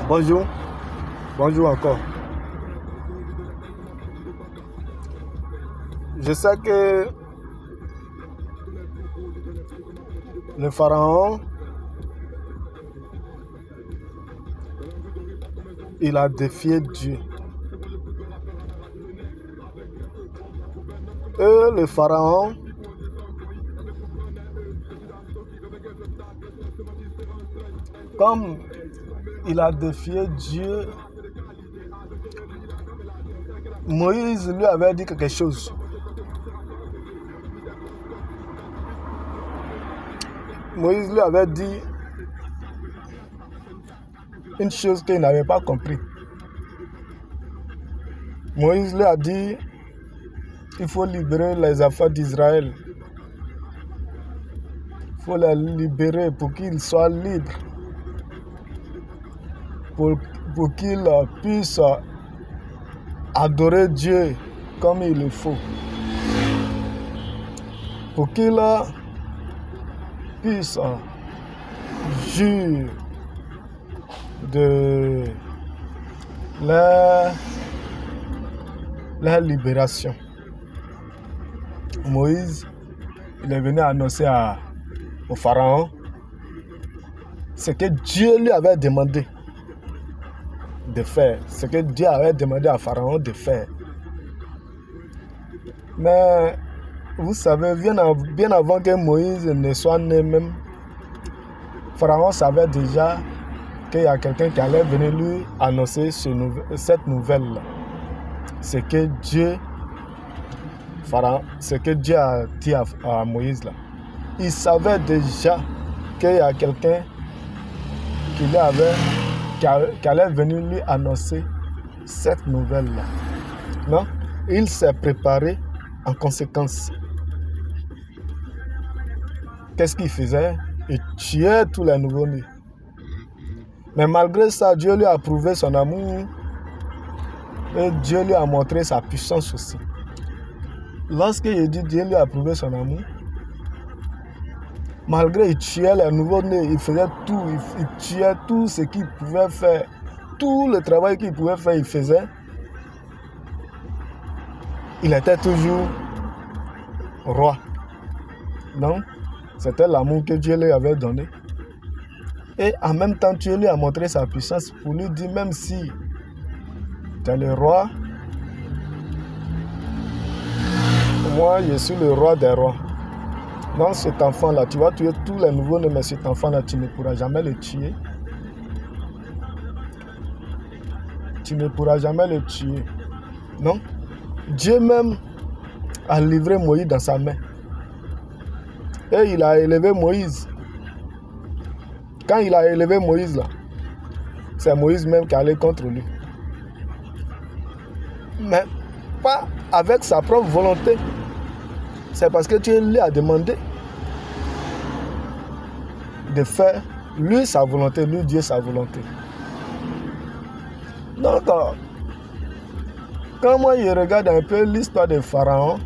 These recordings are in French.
Bonjour. Bonjour encore. Je sais que le pharaon, il a défié Dieu. Et le pharaon, comme il a défié Dieu, Moïse lui avait dit quelque chose. Moïse lui avait dit une chose qu'il n'avait pas compris. Moïse lui a dit, il faut libérer les enfants d'Israël. Il faut les libérer pour qu'ils soient libres. Pour qu'ils puissent adorer Dieu comme il le faut. Pour qu'ils puissent jurer de leur libération. Moïse, il est venu annoncer au pharaon ce que Dieu lui avait demandé de faire, ce que Dieu avait demandé à Pharaon de faire. Mais vous savez, bien avant que Moïse ne soit né même, Pharaon savait déjà qu'il y a quelqu'un qui allait venir lui annoncer cette nouvelle-là. Ce que Dieu a dit à Moïse là. Il savait déjà qu'il y a quelqu'un qui allait venir lui annoncer cette nouvelle-là. Non? Il s'est préparé en conséquence. Qu'est-ce qu'il faisait? Il tuait tous les nouveaux-nés. Mais malgré ça, Dieu lui a prouvé son amour et Dieu lui a montré sa puissance aussi. Lorsqu'il dit Dieu lui a prouvé son amour, malgré il tuait les nouveaux-nés, il faisait tout, il tuait tout ce qu'il pouvait faire, tout le travail qu'il pouvait faire, il faisait. Il était toujours roi. Donc, c'était l'amour que Dieu lui avait donné. Et en même temps, Dieu lui a montré sa puissance pour lui dire, même si tu es le roi, moi je suis le roi des rois. Donc cet enfant-là, tu vas tuer tous les nouveaux-nés, mais cet enfant-là, tu ne pourras jamais le tuer. Tu ne pourras jamais le tuer. Non? Dieu même a livré Moïse dans sa main. Et il a élevé Moïse. Quand il a élevé Moïse, là, c'est Moïse même qui allait contre lui. Mais pas avec sa propre volonté. C'est parce que Dieu lui a demandé de faire lui sa volonté, lui Dieu sa volonté. Donc, quand moi je regarde un peu l'histoire de Pharaon,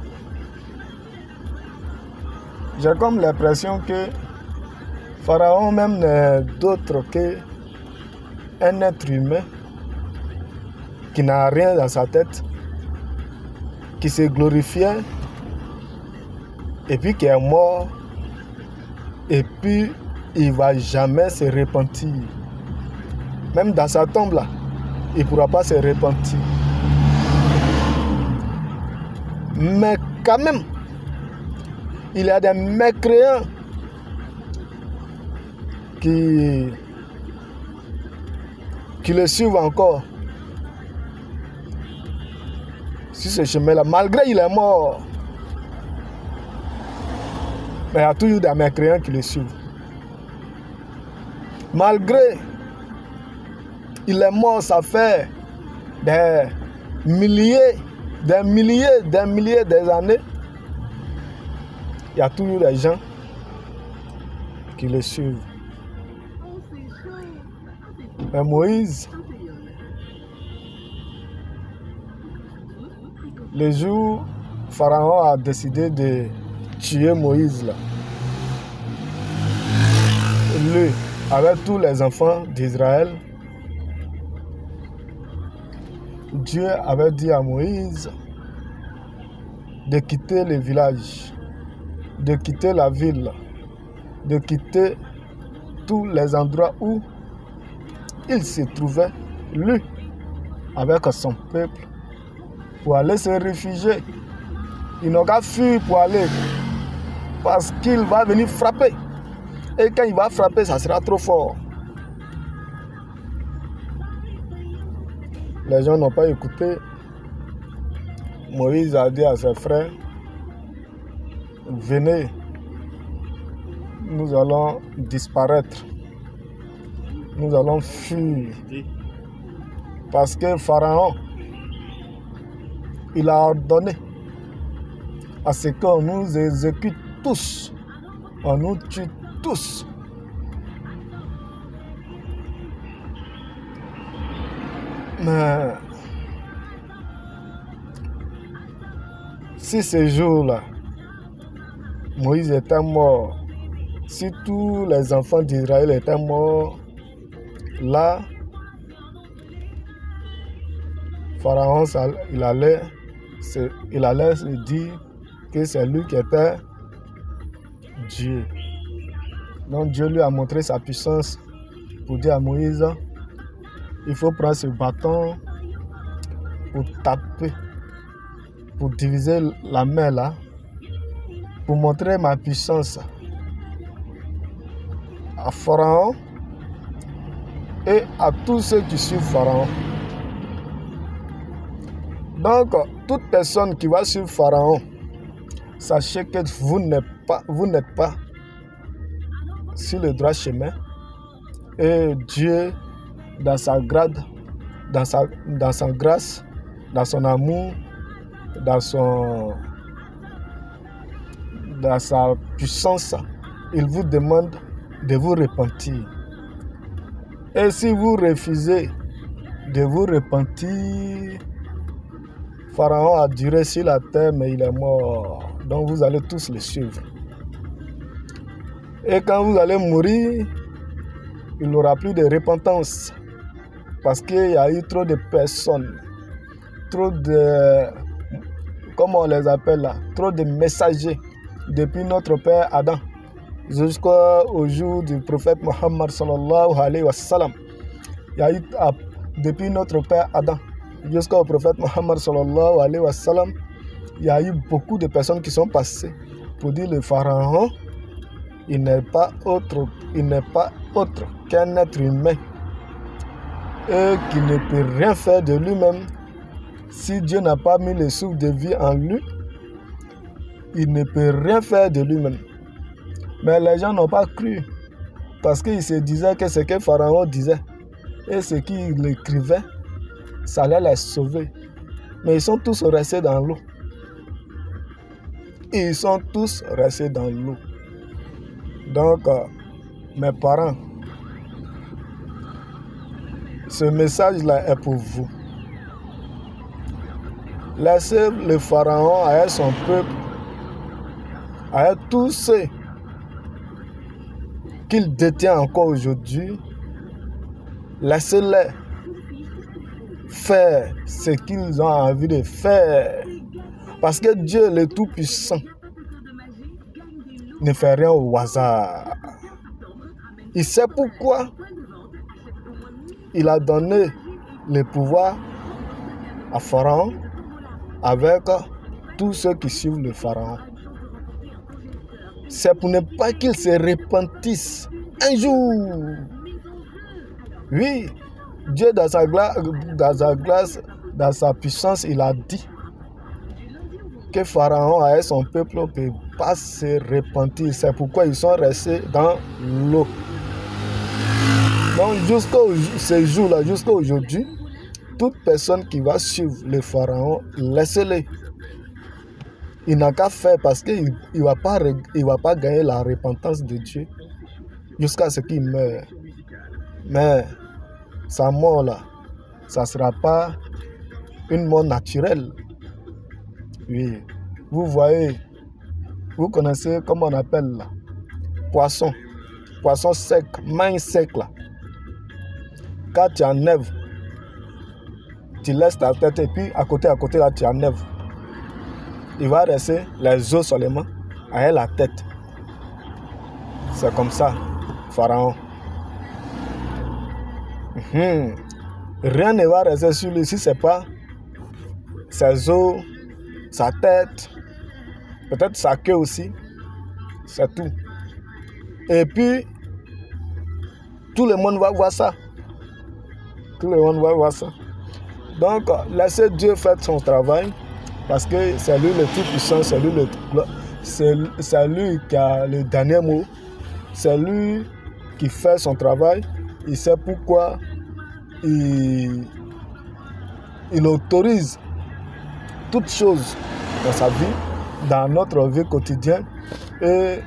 j'ai comme l'impression que Pharaon même n'est d'autre qu'un être humain qui n'a rien dans sa tête, qui se glorifiait et puis qui est mort et puis il ne va jamais se repentir. Même dans sa tombe là, il ne pourra pas se repentir. Mais quand même, il y a des mécréants qui le suivent encore sur ce chemin-là. Malgré qu'il est mort, mais il y a toujours des mécréants qui le suivent. Malgré il est mort, ça fait des milliers d'années. Il y a toujours des gens qui le suivent. Mais Moïse, Le jour où Pharaon a décidé de tuer Moïse, là, lui, avec tous les enfants d'Israël, Dieu avait dit à Moïse de quitter le village, de quitter la ville, de quitter tous les endroits où il se trouvait, lui, avec son peuple, pour aller se réfugier. Il n'a qu'à fuir pour aller, parce qu'il va venir frapper. Et quand il va frapper, ça sera trop fort. Les gens n'ont pas écouté. Moïse a dit à ses frères, venez, nous allons disparaître. Nous allons fuir. Parce que Pharaon, il a ordonné à ce qu'on nous exécute tous. On nous tue tous. Mais si ce jour-là, Moïse était mort, si tous les enfants d'Israël étaient morts, là, Pharaon, il allait se dire que c'est lui qui était Dieu. Donc Dieu lui a montré sa puissance pour dire à Moïse, il faut prendre ce bâton pour taper, pour diviser la mer là, pour montrer ma puissance à Pharaon et à tous ceux qui suivent Pharaon. Donc, toute personne qui va suivre Pharaon, sachez que vous n'êtes pas sur le droit chemin. Et Dieu, dans sa grâce, dans son amour, dans sa puissance, il vous demande de vous repentir. Et si vous refusez de vous repentir, Pharaon a duré sur la terre, mais il est mort. Donc vous allez tous le suivre. Et quand vous allez mourir, il n'y aura plus de repentance. Parce qu'il y a eu trop de personnes, trop de, comment on les appelle là, trop de messagers depuis notre père Adam jusqu'au jour du prophète Mohammed sallallahu alayhi wa sallam. Il y a eu, depuis notre père Adam jusqu'au prophète Mohammed sallallahu alayhi wa sallam, il y a eu beaucoup de personnes qui sont passées pour dire le Pharaon, il n'est pas autre qu'un être humain et qui ne peut rien faire de lui-même. Si Dieu n'a pas mis le souffle de vie en lui, il ne peut rien faire de lui-même. Mais les gens n'ont pas cru parce qu'ils se disaient que ce que Pharaon disait et ce qu'il écrivait, ça allait les sauver. Mais ils sont tous restés dans l'eau. Ils sont tous restés dans l'eau. Donc, mes parents, ce message-là est pour vous. Laissez le Pharaon avec son peuple, avec tous ceux qu'il détient encore aujourd'hui. Laissez-les faire ce qu'ils ont envie de faire. Parce que Dieu, le Tout-Puissant, ne fait rien au hasard. Il sait pourquoi il a donné le pouvoir à Pharaon avec tous ceux qui suivent le Pharaon. C'est pour ne pas qu'ils se repentissent un jour. Oui, Dieu dans sa grâce, dans sa puissance, il a dit que Pharaon et son peuple ne peuvent pas se repentir. C'est pourquoi ils sont restés dans l'eau. Donc jusqu'à ce jour-là, jusqu'à aujourd'hui, toute personne qui va suivre le Pharaon, laissez-le. Il n'a qu'à faire parce qu'il ne va pas gagner la repentance de Dieu jusqu'à ce qu'il meure. Mais sa mort là, ça ne sera pas une mort naturelle. Oui. Vous voyez, vous connaissez comment on appelle là? Poisson. Poisson sec, main sec là. Quand tu enlèves, tu laisses ta tête et puis à côté là, tu enlèves. Il va rester les os seulement avec la tête. C'est comme ça, Pharaon. Rien ne va rester sur lui si ce n'est pas ses os, sa tête, peut-être sa queue aussi. C'est tout. Et puis, tout le monde va voir ça. Tout le monde va voir ça. Donc, laissez Dieu faire son travail, parce que c'est lui le Tout-Puissant, c'est lui qui a le dernier mot, c'est lui qui fait son travail. Il sait pourquoi il autorise toutes choses dans sa vie, dans notre vie quotidienne, et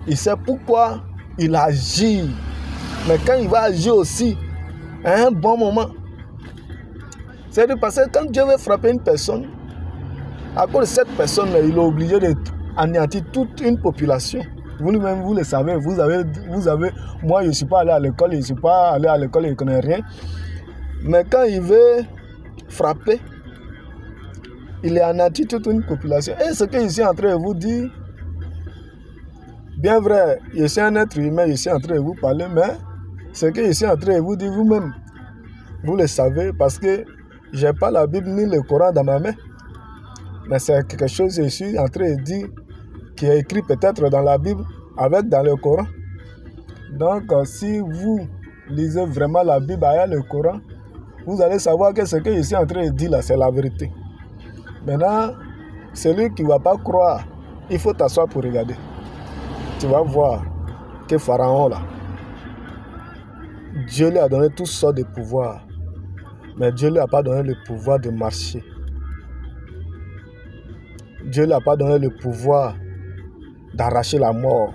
il sait pourquoi il agit. Mais quand il va agir aussi, à un bon moment, c'est-à-dire parce que quand Dieu veut frapper une personne, à cause de cette personne, il est obligé d'anéantir toute une population. Vous-même, vous le savez, vous avez, moi je ne suis pas allé à l'école, je ne suis pas allé à l'école, je ne connais rien. Mais quand il veut frapper, il anéantit toute une population. Et ce que je suis en train de vous dire, bien vrai, je suis un être humain, je suis en train de vous parler, mais ce que je suis en train de vous dire vous-même, vous le savez, parce que je n'ai pas la Bible ni le Coran dans ma main. Mais c'est quelque chose que je suis en train de dire, qui est écrit peut-être dans la Bible, avec dans le Coran. Donc, si vous lisez vraiment la Bible avec le Coran, vous allez savoir que ce que je suis en train de dire là, c'est la vérité. Maintenant, celui qui ne va pas croire, il faut t'asseoir pour regarder. Tu vas voir que Pharaon là, Dieu lui a donné toutes sortes de pouvoirs. Mais Dieu ne lui a pas donné le pouvoir de marcher. Dieu ne lui a pas donné le pouvoir d'arracher la mort.